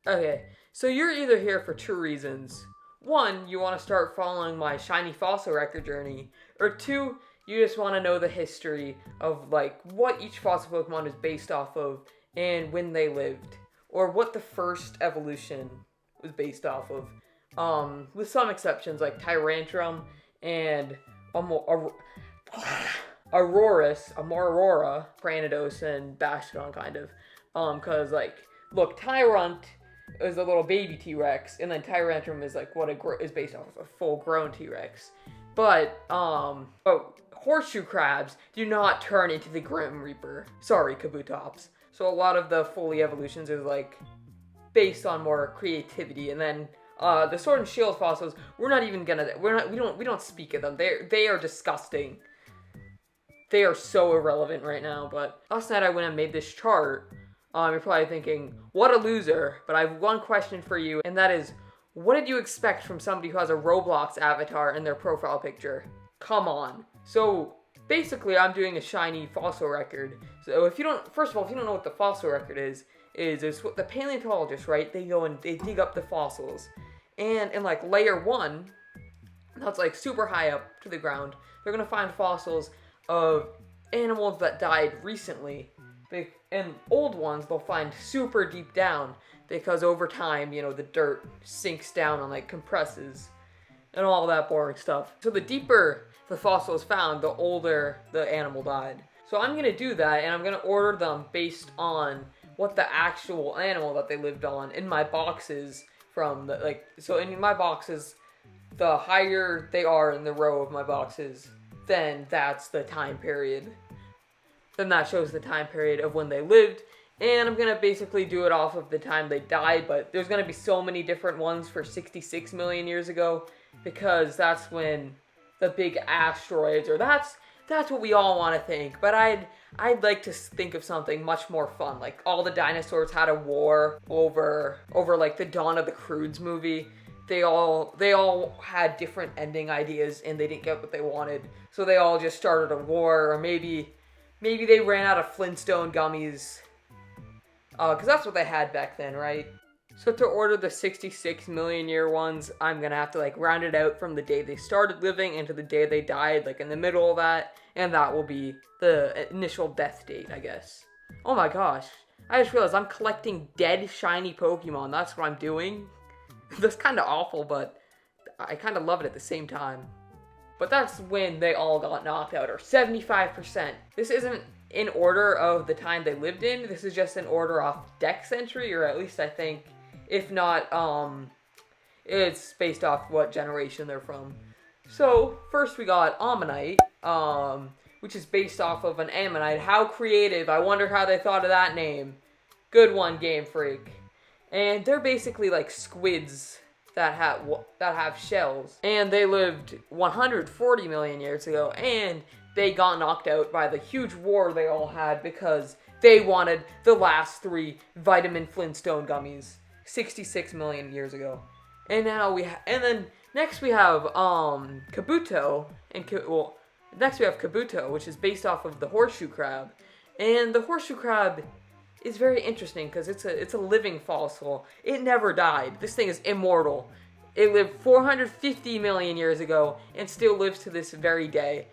Okay, so you're either here for two reasons. One, you want to start following my shiny fossil record journey, or two, you just want to know the history of like what each fossil Pokemon is based off of and when they lived, or what the first evolution was based off of. With some exceptions like Tyrantrum and Aurora, Granados, and Bastiodon, kind of. Cause like, look, Tyrant is a little baby T-Rex, and then Tyrantrum is like is based off of a full-grown T-Rex. But horseshoe crabs do not turn into the Grim Reaper. Sorry, Kabutops. So a lot of the fully evolutions is like based on more creativity, and then the Sword and Shield fossils, we don't speak of them. They are disgusting. They are so irrelevant right now. But last night I went and made this chart. You're probably thinking, what a loser. But I have one question for you, and that is, what did you expect from somebody who has a Roblox avatar in their profile picture? Come on. So basically, I'm doing a shiny fossil record. So first of all, if you don't know what the fossil record is what the paleontologists, right? They go and they dig up the fossils, and in like layer 1, that's like super high up to the ground, they're gonna find fossils of animals that died recently. And old ones they'll find super deep down, because over time, the dirt sinks down and like compresses and all that boring stuff. So the deeper the fossil is found, the older the animal died. So I'm gonna do that, and I'm gonna order them based on what the actual animal that they lived on in my boxes so in my boxes, the higher they are in the row of my boxes, then that's the time period. Then that shows the time period of when they lived, and I'm gonna basically do it off of the time they died, but there's gonna be so many different ones for 66 million years ago, because that's when the big asteroids, or that's what we all want to think. But I'd like to think of something much more fun, like all the dinosaurs had a war over like the Dawn of the Croods movie. They all had different ending ideas, and they didn't get what they wanted, so they all just started a war. Or maybe they ran out of Flintstone gummies, because that's what they had back then, right? So to order the 66 million year ones, I'm gonna have to like round it out from the day they started living into the day they died, like in the middle of that, and that will be the initial death date, I guess. Oh my gosh, I just realized I'm collecting dead shiny Pokemon. That's what I'm doing. That's kind of awful, but I kind of love it at the same time. But that's when they all got knocked out, or 75%. This isn't in order of the time they lived in. This is just in order off Dex entry, or at least I think. If not, it's based off what generation they're from. So, first we got Ammonite, which is based off of an Ammonite. How creative. I wonder how they thought of that name. Good one, Game Freak. And they're basically like squids that have shells. And they lived 140 million years ago, and they got knocked out by the huge war they all had because they wanted the last 3 Vitamin Flintstone gummies 66 million years ago. And now next we have Kabuto, next we have Kabuto, which is based off of the horseshoe crab. And the horseshoe crab is very interesting because it's a living fossil. It never died. This thing is immortal. It lived 450 million years ago and still lives to this very day.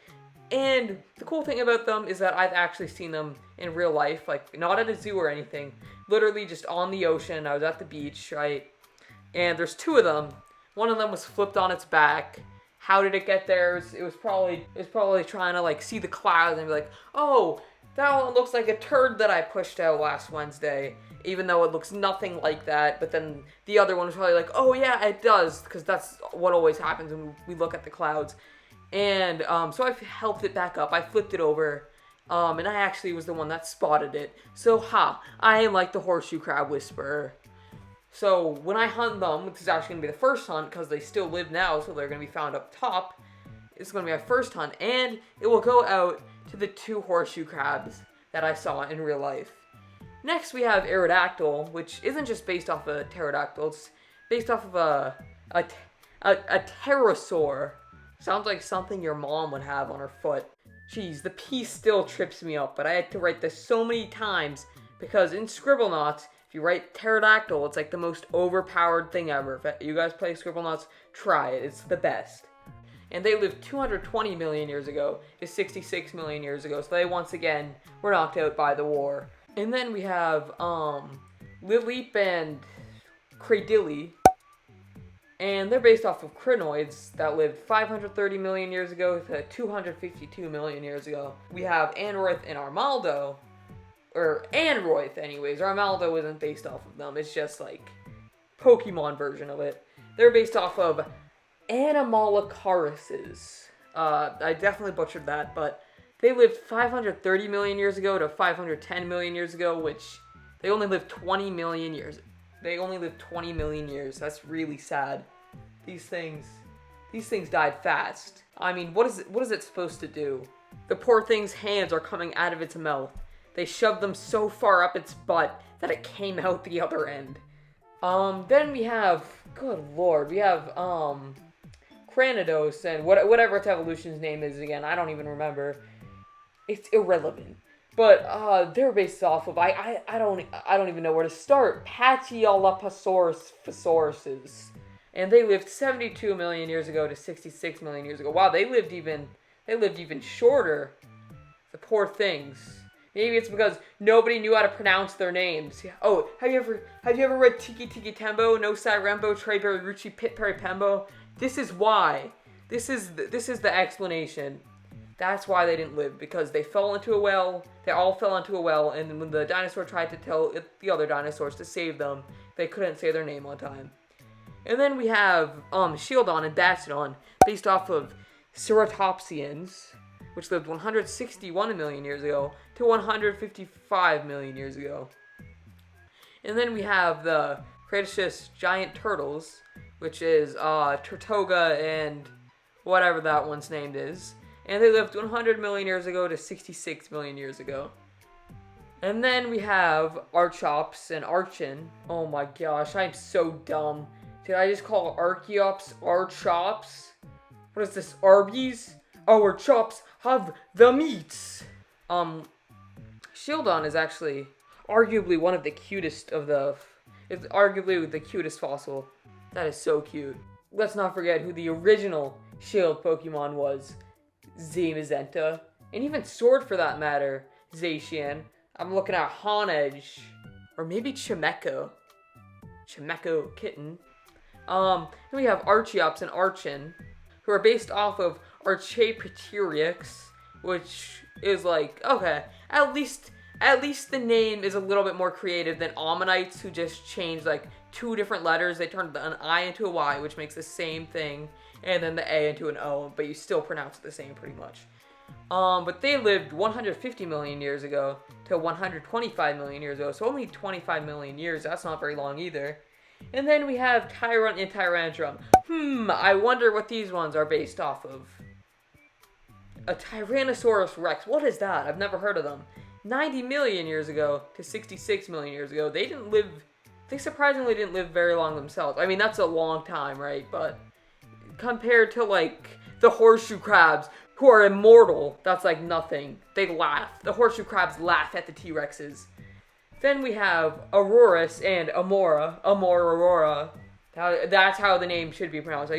And the cool thing about them is that I've actually seen them in real life, like not at a zoo or anything, literally just on the ocean. I was at the beach, right? And there's 2 of them. One of them was flipped on its back. How did it get there? It was probably trying to like see the clouds and be like, oh, that one looks like a turd that I pushed out last Wednesday, even though it looks nothing like that. But then the other one was probably like, oh yeah, it does, because that's what always happens when we look at the clouds. And so I helped it back up. I flipped it over, and I actually was the one that spotted it. So I am like the horseshoe crab whisperer. So when I hunt them, this is actually going to be the first hunt because they still live now, so they're going to be found up top. It's going to be my first hunt, and it will go out to the 2 horseshoe crabs that I saw in real life. Next we have Aerodactyl, which isn't just based off of a pterodactyl, it's based off of a pterosaur. Sounds like something your mom would have on her foot. Jeez, the P still trips me up, but I had to write this so many times because in Scribblenauts, If you write pterodactyl, it's like the most overpowered thing ever. If you guys play Scribblenauts, try it. It's the best. And they lived 220 million years ago to 66 million years ago. So they once again were knocked out by the war. And then we have Lilip and Cradilli. And they're based off of crinoids that lived 530 million years ago to 252 million years ago. We have Anroith and Armaldo. Or Anroith anyways. Armaldo isn't based off of them. It's just like Pokemon version of it. They're based off of Animalocarises. I definitely butchered that, but they lived 530 million years ago to 510 million years ago, which they only lived 20 million years. They only lived 20 million years. That's really sad. These things died fast. I mean, what is it supposed to do? The poor thing's hands are coming out of its mouth. They shoved them so far up its butt that it came out the other end. Then we have, good lord, we have, Cranidos and whatever its evolution's name is again. I don't even remember. It's irrelevant. But they're based off of I don't even know where to start. Pachyolopusauruses. And they lived 72 million years ago to 66 million years ago. Wow, they lived even shorter. The poor things. Maybe it's because nobody knew how to pronounce their names. Oh, have you ever read Tiki Tiki Tembo, No Sai Rembo, Trey Berry Ruchi, Pit Perry Pembo? This is why. This is the explanation. That's why they didn't live, because they fell into a well. They all fell into a well, and when the dinosaur tried to tell the other dinosaurs to save them, they couldn't say their name on time. And then we have Shieldon and Dactylon, based off of Ceratopsians, which lived 161 million years ago to 155 million years ago. And then we have the Cretaceous giant turtles, which is Tortuga and whatever that one's named is. And they lived 100 million years ago to 66 million years ago. And then we have Archops and Archin. Oh my gosh, I'm so dumb. Did I just call Archeops Archops? What is this, Arby's? Our chops have the meats. Shieldon is actually arguably one of the cutest of it's arguably the cutest fossil. That is so cute. Let's not forget who the original Shield Pokemon was. Zamazenta. And even Sword for that matter. Zacian. I'm looking at Honedge. Or maybe Chimecho. Chimecho Kitten. Then we have Archeops and Archin, who are based off of Archaeopteryx, which is like, okay, at least the name is a little bit more creative than Ammonites, who just changed like 2 different letters. They turned an I into a Y, which makes the same thing, and then the A into an O, but you still pronounce it the same pretty much. But they lived 150 million years ago to 125 million years ago, so only 25 million years. That's not very long either. And then we have Tyrunt and Tyrantrum. I wonder what these ones are based off of. A Tyrannosaurus Rex. What is that? I've never heard of them. 90 million years ago to 66 million years ago. They surprisingly didn't live very long themselves. I mean, that's a long time, right? But compared to, like, the horseshoe crabs, who are immortal, that's like nothing. They laugh. The horseshoe crabs laugh at the T-Rexes. Then we have Aurorus and Aurora. That's how the name should be pronounced. No,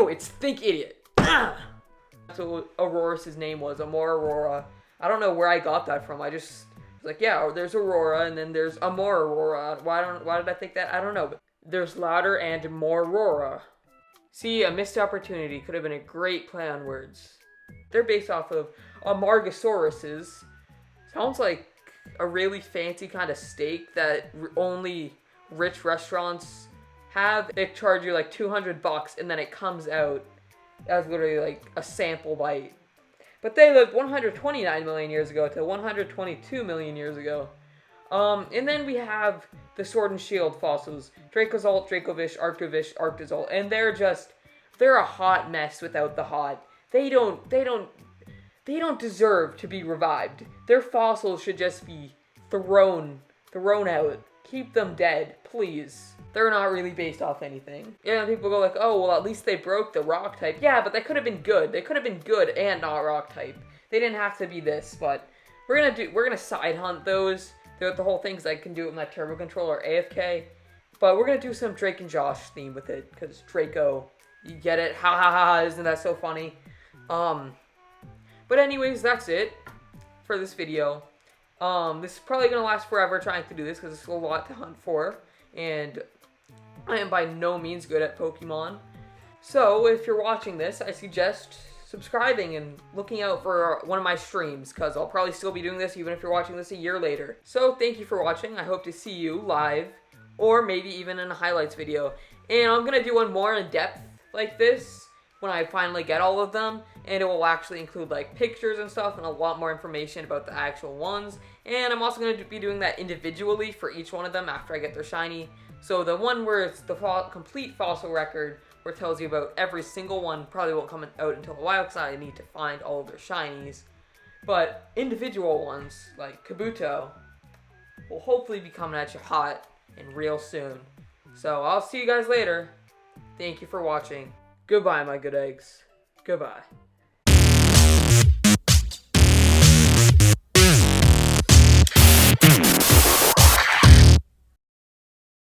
it's Think Idiot. That's what Aurorus' name was, Aurora. I don't know where I got that from. I just was like, yeah, there's Aurora, and then there's Aurora. Why did I think that? I don't know. But there's louder and more Aurora. See, a missed opportunity. Could have been a great play on words. They're based off of Amargasauruses. Sounds like a really fancy kind of steak that only rich restaurants have. They charge you like $200 and then it comes out as literally like a sample bite. But they lived 129 million years ago to 122 million years ago. And then we have the Sword and Shield fossils. Dracozolt, Dracovish, Arctovish, Arctozolt. And they're a hot mess without the hot. They don't deserve to be revived. Their fossils should just be thrown out. Keep them dead, please. They're not really based off anything. Yeah, people go like, oh, well, at least they broke the rock type. Yeah, but they could have been good. They could have been good and not rock type. They didn't have to be this, but we're gonna side hunt those. throughout the whole thing because I can do it with my turbo controller AFK. But we're going to do some Drake and Josh theme with it because Draco, you get it? Ha ha ha, isn't that so funny? But anyways, that's it for this video. This is probably going to last forever trying to do this because it's a lot to hunt for. And I am by no means good at Pokemon. So if you're watching this, I suggest subscribing and looking out for one of my streams because I'll probably still be doing this even if you're watching this a year later. So thank you for watching. I hope to see you live or maybe even in a highlights video. And I'm going to do one more in depth like this when I finally get all of them. And it will actually include like pictures and stuff and a lot more information about the actual ones. And I'm also going to be doing that individually for each one of them after I get their shiny. So the one where it's the complete fossil record where it tells you about every single one probably won't come out until a while because I need to find all of their shinies. But individual ones, like Kabuto, will hopefully be coming at you hot and real soon. So I'll see you guys later. Thank you for watching. Goodbye, my good eggs. Goodbye.